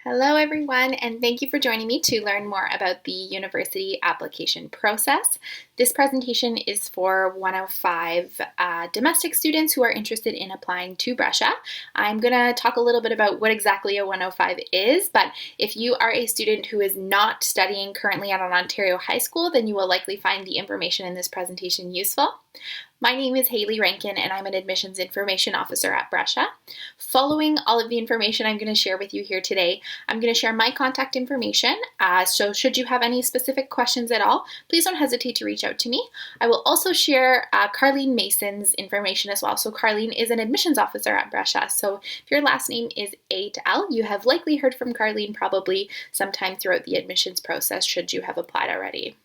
Hello everyone, and thank you for joining me to learn more about the university application process. This presentation is for 105 domestic students who are interested in applying to Brescia. I'm going to talk a little bit about what exactly a 105 is, but if you are a student who is not studying currently at an Ontario high school, then you will likely find the information in this presentation useful. My name is Haley Rankin and I'm an Admissions Information Officer at Brescia. Following all of the information I'm going to share with you here today, I'm going to share my contact information, so should you have any specific questions at all, please don't hesitate to reach out to me. I will also share Carlene Mason's information as well. So Carlene is an admissions officer at Brescia, so if your last name is A to L, you have likely heard from Carlene probably sometime throughout the admissions process should you have applied already.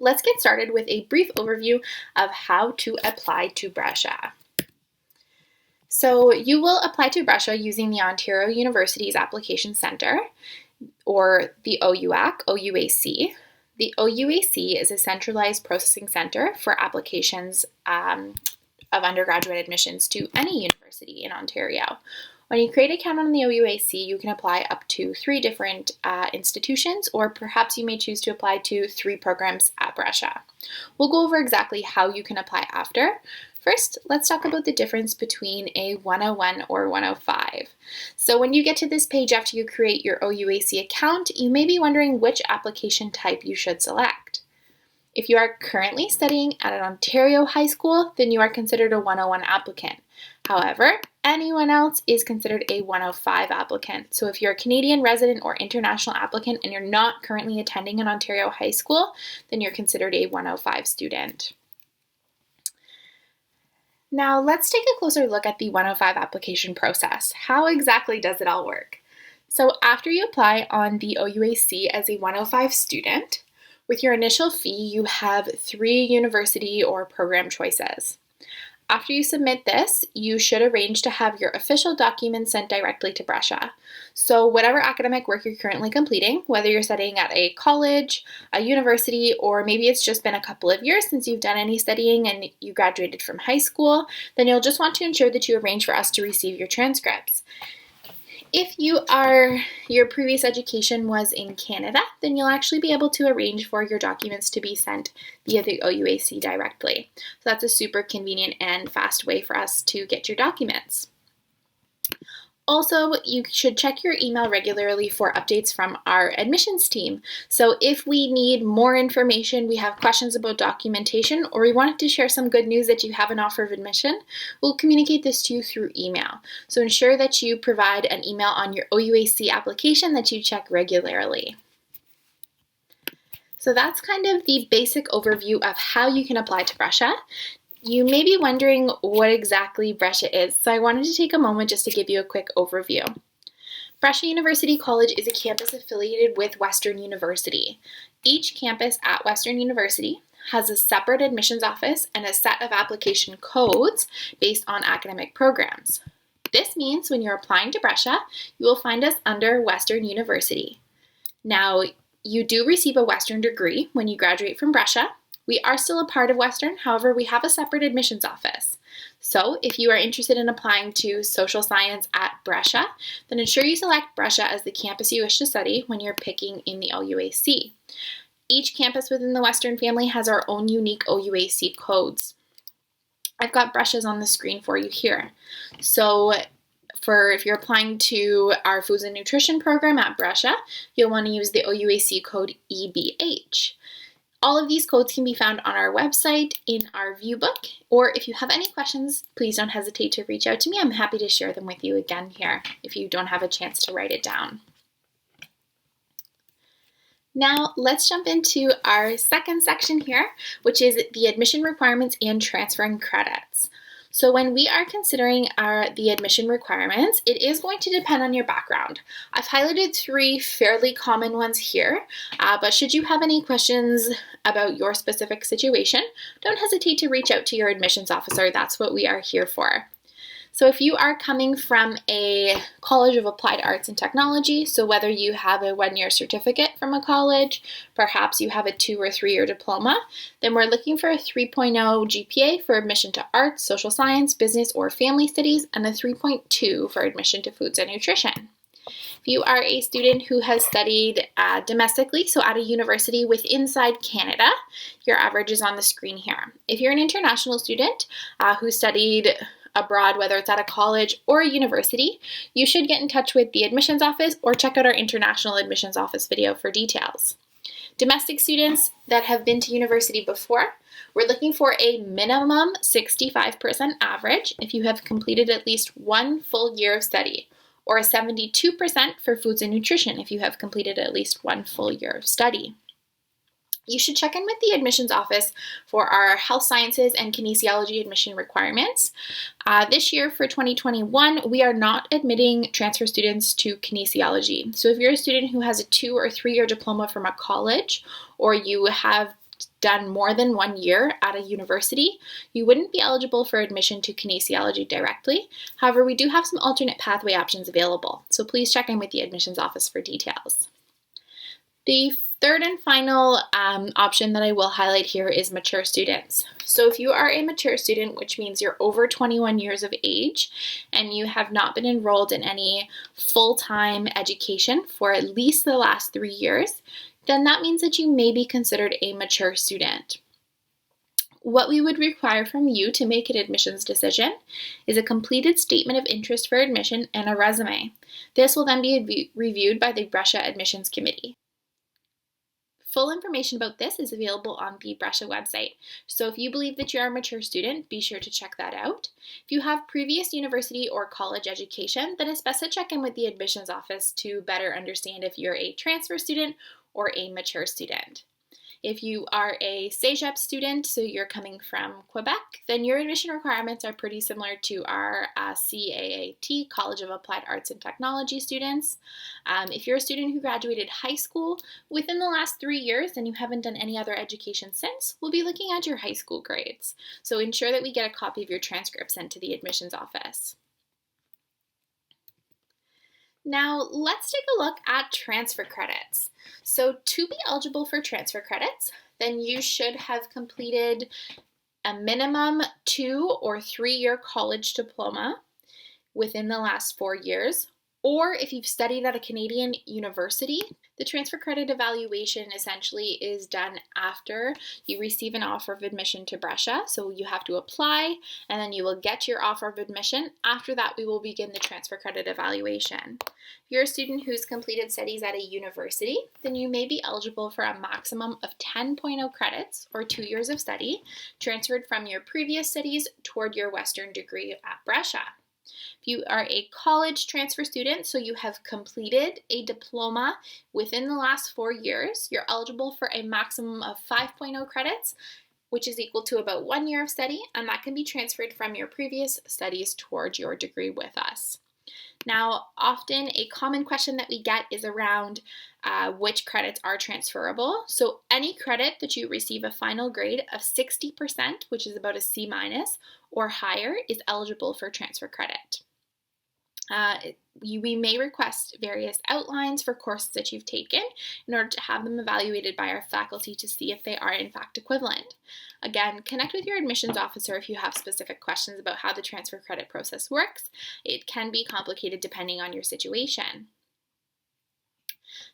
Let's get started with a brief overview of how to apply to Brescia. So you will apply to Brescia using the Ontario University's Application Centre, or the OUAC. The OUAC is a centralized processing centre for applications of undergraduate admissions to any university in Ontario. When you create an account on the OUAC, you can apply up to 3 different institutions, or perhaps you may choose to apply to 3 programs at Brescia. We'll go over exactly how you can apply after. First, let's talk about the difference between a 101 or 105. So when you get to this page after you create your OUAC account, you may be wondering which application type you should select. If you are currently studying at an Ontario high school, then you are considered a 101 applicant. However, anyone else is considered a 105 applicant. So if you're a Canadian resident or international applicant and you're not currently attending an Ontario high school, then you're considered a 105 student. Now let's take a closer look at the 105 application process. How exactly does it all work? So after you apply on the OUAC as a 105 student, with your initial fee, you have 3 university or program choices. After you submit this, you should arrange to have your official documents sent directly to Brescia. So whatever academic work you're currently completing, whether you're studying at a college, a university, or maybe it's just been a couple of years since you've done any studying and you graduated from high school, then you'll just want to ensure that you arrange for us to receive your transcripts. If your previous education was in Canada, then you'll actually be able to arrange for your documents to be sent via the OUAC directly. So that's a super convenient and fast way for us to get your documents. Also, you should check your email regularly for updates from our admissions team. So if we need more information, we have questions about documentation, or we wanted to share some good news that you have an offer of admission, we'll communicate this to you through email. So ensure that you provide an email on your OUAC application that you check regularly. So that's kind of the basic overview of how you can apply to Brescia. You may be wondering what exactly Brescia is, so I wanted to take a moment just to give you a quick overview. Brescia University College is a campus affiliated with Western University. Each campus at Western University has a separate admissions office and a set of application codes based on academic programs. This means when you're applying to Brescia, you will find us under Western University. Now, you do receive a Western degree when you graduate from Brescia. We are still a part of Western, however, we have a separate admissions office. So if you are interested in applying to social science at Brescia, then ensure you select Brescia as the campus you wish to study when you're picking in the OUAC. Each campus within the Western family has our own unique OUAC codes. I've got Brescia's on the screen for you here. So if you're applying to our foods and nutrition program at Brescia, you'll want to use the OUAC code EBH. All of these codes can be found on our website in our view book, or if you have any questions, please don't hesitate to reach out to me. I'm happy to share them with you again here if you don't have a chance to write it down. Now let's jump into our second section here, which is the admission requirements and transferring credits. So when we are considering the admission requirements, it is going to depend on your background. I've highlighted 3 fairly common ones here, but should you have any questions about your specific situation, don't hesitate to reach out to your admissions officer. That's what we are here for. So if you are coming from a College of Applied Arts and Technology, so whether you have a 1-year certificate from a college, perhaps you have a 2- or 3-year diploma, then we're looking for a 3.0 GPA for admission to arts, social science, business, or family studies, and a 3.2 for admission to foods and nutrition. If you are a student who has studied domestically, so at a university inside Canada, your average is on the screen here. If you're an international student who studied abroad, whether it's at a college or a university, you should get in touch with the admissions office or check out our international admissions office video for details. Domestic students that have been to university before, we're looking for a minimum 65% average if you have completed at least one full year of study, or a 72% for foods and nutrition if you have completed at least one full year of study. You should check in with the admissions office for our health sciences and kinesiology admission requirements. This year for 2021, we are not admitting transfer students to kinesiology. So if you're a student who has a 2 or 3 year diploma from a college, or you have done more than 1 year at a university, you wouldn't be eligible for admission to kinesiology directly. However, we do have some alternate pathway options available, so please check in with the admissions office for details. The third and final option that I will highlight here is mature students. So if you are a mature student, which means you're over 21 years of age and you have not been enrolled in any full-time education for at least the last 3 years, then that means that you may be considered a mature student. What we would require from you to make an admissions decision is a completed statement of interest for admission and a resume. This will then be reviewed by the Brescia Admissions Committee. Full information about this is available on the Brescia website, so if you believe that you are a mature student, be sure to check that out. If you have previous university or college education, then it's best to check in with the admissions office to better understand if you're a transfer student or a mature student. If you are a CEGEP student, so you're coming from Quebec, then your admission requirements are pretty similar to our CAAT, College of Applied Arts and Technology students. If you're a student who graduated high school within the last 3 years and you haven't done any other education since, we'll be looking at your high school grades. So ensure that we get a copy of your transcript sent to the admissions office. Now, let's take a look at transfer credits. So to be eligible for transfer credits, then you should have completed a minimum 2 or 3 year college diploma within the last 4 years, or if you've studied at a Canadian university. The transfer credit evaluation essentially is done after you receive an offer of admission to Brescia. So you have to apply and then you will get your offer of admission. After that, we will begin the transfer credit evaluation. If you're a student who's completed studies at a university, then you may be eligible for a maximum of 10.0 credits or 2 years of study transferred from your previous studies toward your Western degree at Brescia. If you are a college transfer student, so you have completed a diploma within the last 4 years, you're eligible for a maximum of 5.0 credits, which is equal to about 1 year of study, and that can be transferred from your previous studies towards your degree with us. Now, often a common question that we get is around which credits are transferable. So any credit that you receive a final grade of 60%, which is about a C- or higher, is eligible for transfer credit. We may request various outlines for courses that you've taken in order to have them evaluated by our faculty to see if they are in fact equivalent. Again, connect with your admissions officer if you have specific questions about how the transfer credit process works. It can be complicated depending on your situation.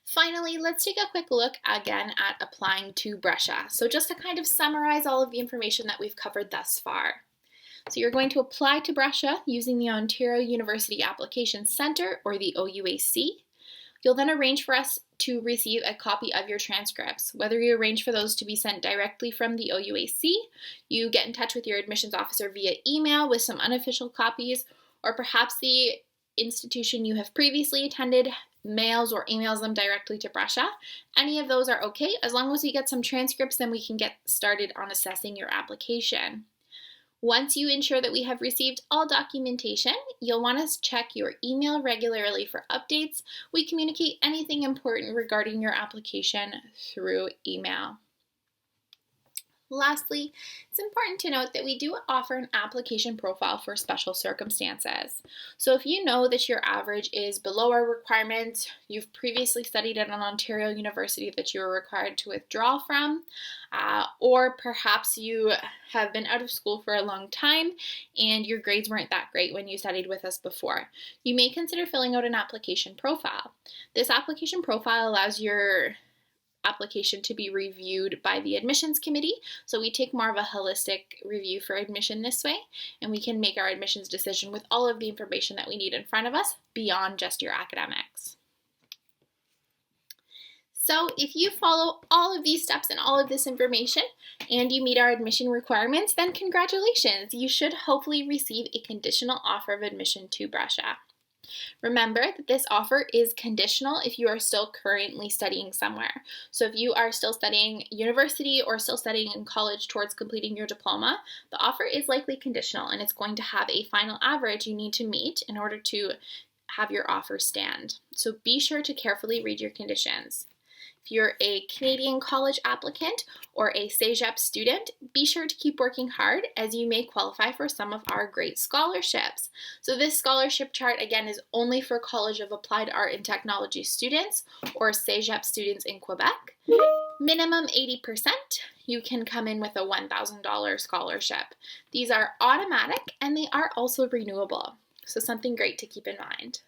Finally, let's take a quick look again at applying to Brescia. So just to kind of summarize all of the information that we've covered thus far. So you're going to apply to Brescia using the Ontario University Application Centre, or the OUAC. You'll then arrange for us to receive a copy of your transcripts. Whether you arrange for those to be sent directly from the OUAC, you get in touch with your admissions officer via email with some unofficial copies, or perhaps the institution you have previously attended mails or emails them directly to Brescia. Any of those are okay. As long as we get some transcripts, then we can get started on assessing your application. Once you ensure that we have received all documentation, you'll want to check your email regularly for updates. We communicate anything important regarding your application through email. Lastly, it's important to note that we do offer an application profile for special circumstances. So if you know that your average is below our requirements, you've previously studied at an Ontario university that you are required to withdraw from, or perhaps you have been out of school for a long time and your grades weren't that great when you studied with us before, you may consider filling out an application profile. This application profile allows your application to be reviewed by the admissions committee. So we take more of a holistic review for admission this way, and we can make our admissions decision with all of the information that we need in front of us beyond just your academics. So if you follow all of these steps and all of this information and you meet our admission requirements, then congratulations! You should hopefully receive a conditional offer of admission to Brescia. Remember that this offer is conditional if you are still currently studying somewhere. So if you are still studying university or still studying in college towards completing your diploma, the offer is likely conditional and it's going to have a final average you need to meet in order to have your offer stand. So be sure to carefully read your conditions. If you're a Canadian college applicant or a CEGEP student, be sure to keep working hard as you may qualify for some of our great scholarships. So this scholarship chart again is only for College of Applied Art and Technology students or CEGEP students in Quebec. Minimum 80%, you can come in with a $1,000 scholarship. These are automatic and they are also renewable, so something great to keep in mind.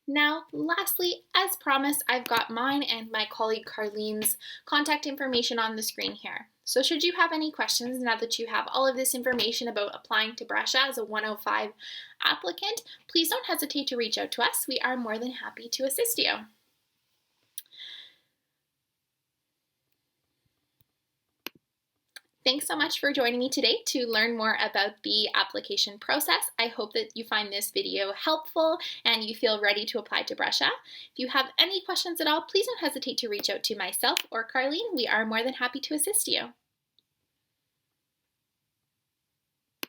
Now, lastly, as promised, I've got mine and my colleague Carlene's contact information on the screen here. So should you have any questions now that you have all of this information about applying to Brescia as a 105 applicant, please don't hesitate to reach out to us. We are more than happy to assist you. Thanks so much for joining me today to learn more about the application process. I hope that you find this video helpful and you feel ready to apply to Brescia. If you have any questions at all, please don't hesitate to reach out to myself or Carlene. We are more than happy to assist you.